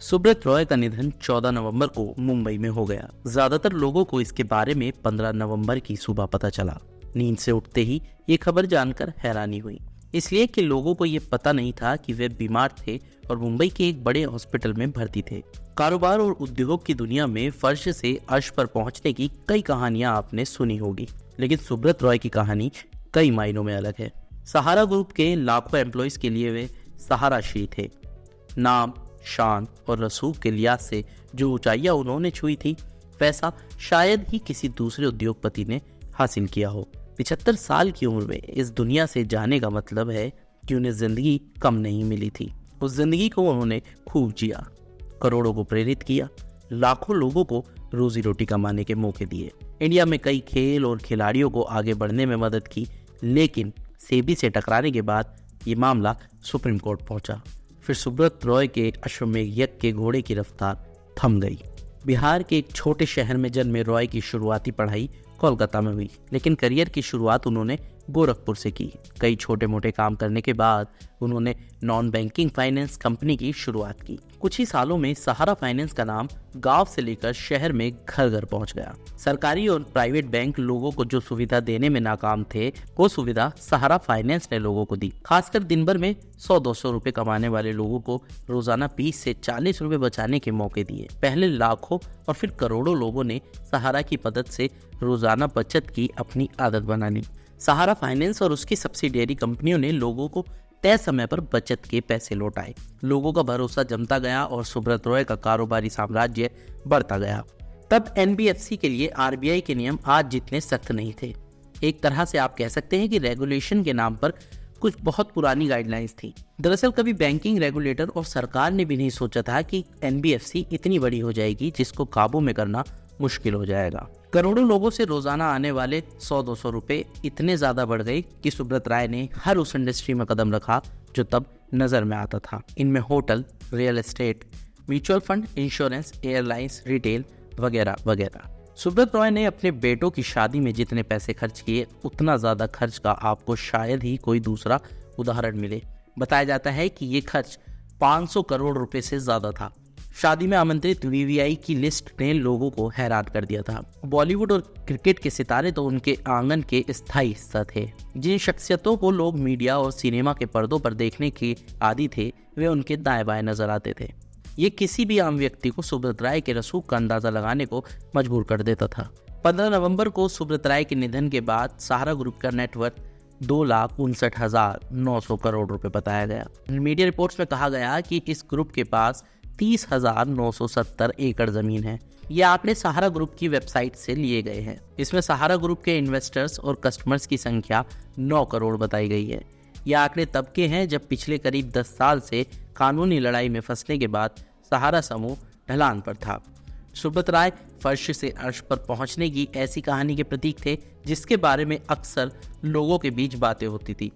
सुब्रत रॉय का निधन 14 नवंबर को मुंबई में हो गया। ज्यादातर लोगों को इसके बारे में 15 नवंबर की सुबह पता चला। नींद से उठते ही ये खबर जानकर हैरानी हुई, इसलिए कि लोगों को ये पता नहीं था कि वे बीमार थे और मुंबई के एक बड़े हॉस्पिटल में भर्ती थे। कारोबार और उद्योग की दुनिया में फर्श से अर्श पर पहुंचने की कई कहानियां आपने सुनी होगी, लेकिन सुब्रत रॉय की कहानी कई मायनों में अलग है। सहारा ग्रुप के लाखों एम्प्लॉयज के लिए वे सहाराश्री थे। नाम, शान और रसूख के लिहाज से जो ऊंचाइयां उन्होंने छुई थी, वैसा शायद ही किसी दूसरे उद्योगपति ने हासिल किया हो। 75 साल की उम्र में इस दुनिया से जाने का मतलब है कि उन्हें जिंदगी कम नहीं मिली थी। उस जिंदगी को उन्होंने खूब जिया, करोड़ों को प्रेरित किया, लाखों लोगों को रोजी रोटी कमाने के मौके दिए, इंडिया में कई खेल और खिलाड़ियों को आगे बढ़ने में मदद की। लेकिन सेबी से टकराने के बाद ये मामला सुप्रीम कोर्ट पहुंचा। फिर सुब्रत रॉय के अश्वमेध यज्ञ के घोड़े की रफ्तार थम गई। बिहार के एक छोटे शहर में जन्मे रॉय की शुरुआती पढ़ाई कोलकाता में हुई, लेकिन करियर की शुरुआत उन्होंने गोरखपुर से की। कई छोटे मोटे काम करने के बाद उन्होंने नॉन बैंकिंग फाइनेंस कंपनी की शुरुआत की। कुछ ही सालों में सहारा फाइनेंस का नाम गांव से लेकर शहर में घर घर पहुंच गया। सरकारी और प्राइवेट बैंक लोगों को जो सुविधा देने में नाकाम थे, वो सुविधा सहारा फाइनेंस ने लोगों को दी। खासकर दिन भर में 100-200 रुपए कमाने वाले लोगों को रोजाना 20 से 40 रुपए बचाने के मौके दिए। पहले लाखों और फिर करोड़ों लोगों ने सहारा की मदद से रोजाना बचत की अपनी आदत बना ली। सहारा फाइनेंस और उसकी सब्सिडियरी कंपनियों ने लोगों को तय समय पर बचत के पैसे लौटाए। लोगों का भरोसा जमता गया और सुब्रत रॉय का कारोबारी साम्राज्य बढ़ता गया। तब एनबीएफसी के लिए आरबीआई के नियम आज जितने सख्त नहीं थे। एक तरह से आप कह सकते हैं कि रेगुलेशन के नाम पर कुछ बहुत पुरानी गाइडलाइंस थी। दरअसल कभी बैंकिंग रेगुलेटर और सरकार ने भी नहीं सोचा था कि एनबीएफसी इतनी बड़ी हो जाएगी जिसको काबू में करना मुश्किल हो जाएगा। करोड़ों लोगों से रोजाना आने वाले 100-200 रुपए इतने ज्यादा बढ़ गए कि सुब्रत राय ने हर उस इंडस्ट्री में कदम रखा जो तब नजर में आता था। इनमें hotel, real estate, mutual fund, insurance, airlines, retail वगैरह वगैरह। सुब्रत रॉय ने अपने बेटों की शादी में जितने पैसे खर्च किए, उतना ज्यादा खर्च का आपको शायद ही कोई दूसरा उदाहरण मिले। बताया जाता है कि ये खर्च 500 करोड़ रुपए से ज्यादा था। शादी में आमंत्रित वीवीआई की लिस्ट ने लोगों को हैरान कर दिया था। बॉलीवुड और क्रिकेट के सितारे तो उनके आंगन के स्थायी हिस्सा थे। जिन शख्सियतों को लोग मीडिया और सिनेमा के पर्दों पर देखने के आदी थे, वे उनके दाएं बाएं नजर आते थे। ये किसी भी आम व्यक्ति को सुब्रत राय के रसूख का अंदाजा लगाने को मजबूर कर देता था। 15 नवंबर को सुब्रत राय के निधन के बाद सहारा ग्रुप का नेटवर्थ 2,59,900 करोड़ रुपए बताया गया। मीडिया रिपोर्ट्स में कहा गया कि इस ग्रुप के पास 30,970 एकड़ जमीन है। ये आंकड़े सहारा ग्रुप की वेबसाइट से लिए गए हैं। इसमें सहारा ग्रुप के इन्वेस्टर्स और कस्टमर्स की संख्या 9 करोड़ बताई गई है। ये आंकड़े तब के हैं जब पिछले करीब 10 साल से कानूनी लड़ाई में फंसने के बाद सहारा समूह ढलान पर था। सुब्रत राय फर्श से अर्श पर पहुंचने की ऐसी कहानी के प्रतीक थे जिसके बारे में अक्सर लोगों के बीच बातें होती थी।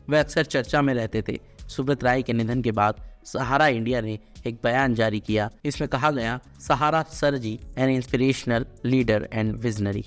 वे अक्सर चर्चा में रहते थे। सुब्रत राय के निधन के बाद सहारा इंडिया ने एक बयान जारी किया। इसमें कहा गया, Sahara sir ji an inspirational leader and visionary.